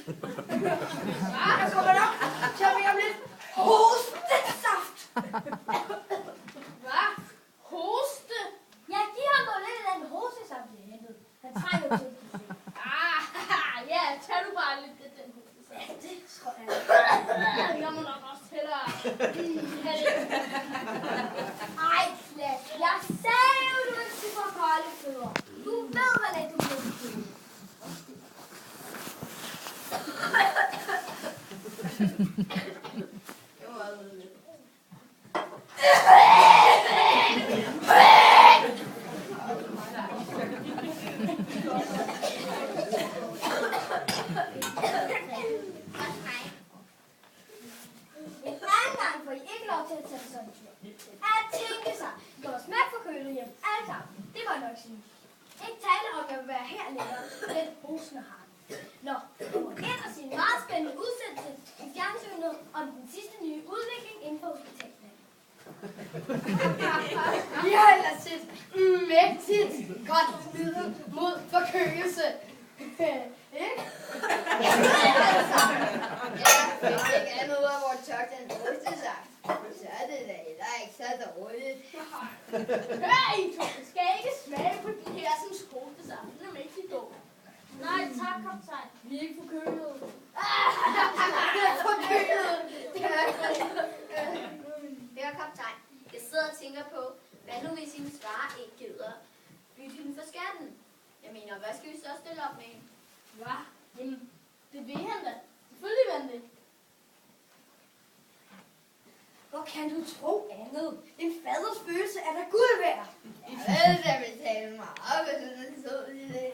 Der kommer nok til at være om lidt hostesaft. Hvad? Hoste? Ja, giv ham noget lidt af den hostesaft, jeg hentede. Han trænger til det. Ja, tag du bare lidt af den hostesaft. Ja, det tror jeg. Jeg må nok også hellere have det. Ej, Klas, jeg sagde jo, du ikke skulle få kolde fødder. Du ved, hvordan du bliver født. Det var altså lidt. En anden gang får I ikke lov til at tage sådan en tur. At tænke sig, går smæk for kølet hjem, alle sammen. Det må jeg nok sige. Ikke tale om, jeg vil være her længere, den husende har. Nå, jeg må ind og se en meget spændende udsendelse i fjernsynet om den sidste nye udvikling inden for hospitalerne. Vi har ellers set mægtigt godt middel mod forkølelse. Ikke? Altså, jeg fik ikke andet ud af vores tørt end hostesaft. Så er det da heller ikke så dårligt. Hør I to, I skal ikke smage på den her som hostesaft. Den er mægtigt dum. Nej, tak, kaptajn. Vi er ikke forkølede. Forkølet. Hør, kaptajn. Jeg sidder og tænker på, hvad nu hvis hendes far ikke gider bytte hende for skatten? Jeg mener, hvad skal vi så stille op med hende? Hvad? Jamen, det vil han da. Selvfølgelig vil han det. Hvor kan du tro andet? En faders følelse er der guld værd. Jeg ved, at betale meget, hvis hun er sød i det.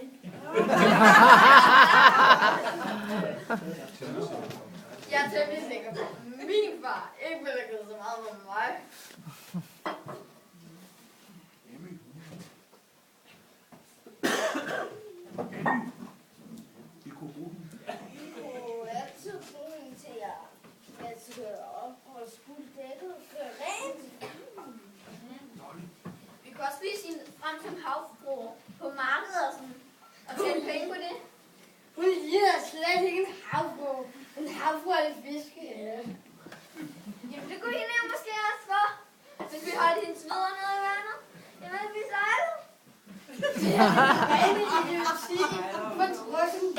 Jeg er temmelig sikker på, at min far ikke ville have givet så meget for mig. Altid bruge hende til at vaske op og spule dækket og gøre rent. Vi kan også vise hende frem som havfruer på markedet og sådan, og tjene penge på det. Hun ligner slet ikke en havfru. En havfru er en fiske. Jamen, det kunne hende jo måske også for. Hvis vi holdt hendes videre nede i vandet, jamen vi sejlede. Rene idioti på trykken.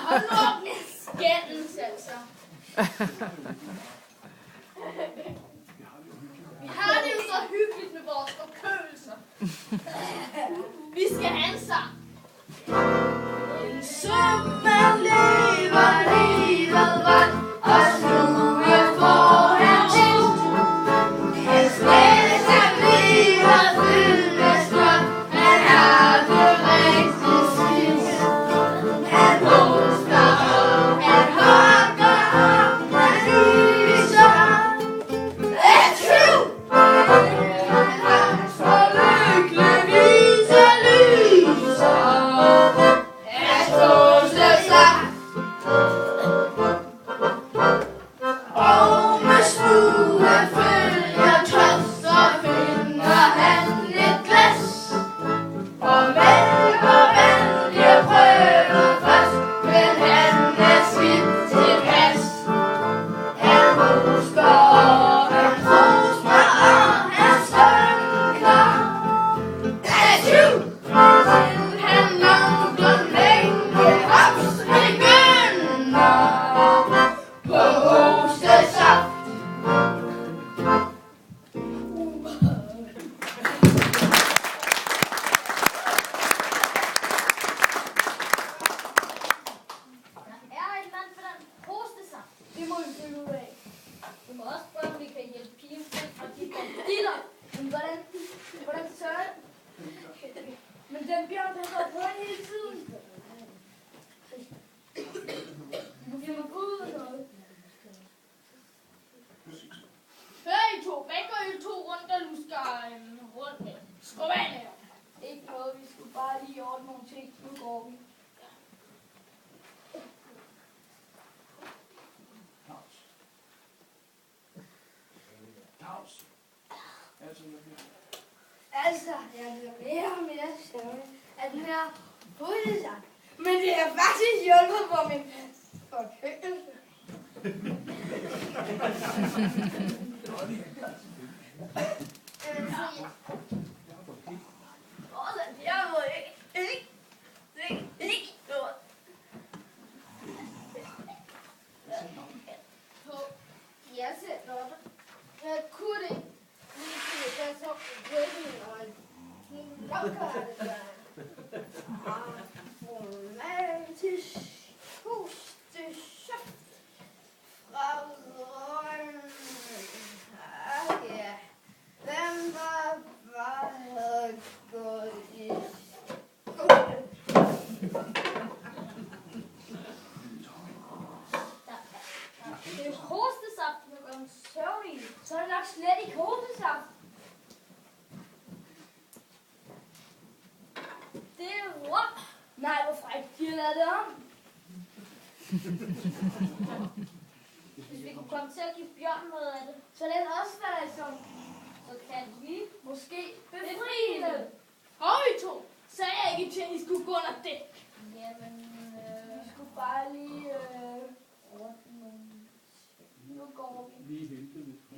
Hold nu op med skændes, altså. Vi har det jo så hyggeligt med vores forkølelser. Vi skal have en sang. En sømand lever livet ret, og sluge får han til. Hans næse bliver fyldt med skøn, han har det rigtig skidt. Han hoster op, han hugger op, han lyser. Achoo! Han står lykkeligvis og lyser. Hans hostesaft. Og med sluge følger trods, så finder han et glas. Og mælk og vand bliver prøvet først, men han er skidt tilpas. Han hoster og han hoster og han stønner. Achoo! Til han nogenlunde hops begynder på hostesaft. Er et eller andet for den hostesaft? Det må vi finde ud af. Vi må også prøve, om vi kan hjælpe pigen til at de banditter. Men hvordan sørger Men den bjørn, den går på hele tiden. Vi må gå ud og noget. Hør I to, hvad går I to rundt og lusker rundt med? Skub af med jer. Ikke noget, vi skulle bare lige ordne nogle ting. Nu går vi. Altså, jeg bliver mere og mere søvnig af den her hovedsang. Men det har faktisk hjulpet på min forkølelse. Jeg må ikke. Jeg sætter op. Jeg kunne ikke. Jeg så ryggen og lukker det der. Romantisk husteshow fra Røn. Ja. Hvem var bare gået i skole? Det er hostesaft, der gør en søvnig. Så er det nok slet ikke hostesaft. Det er rom. Nej, hvor frækt de har lavet det om. Hvis vi kunne komme til at give Bjørn noget af det, så lad os være som. Så kan vi måske befri det. Hov, I to. Sagde jeg ikke til, at I skulle gå under dæk? Jamen, vi skulle bare lige ordne. Nu går vi. Lige hente lidt.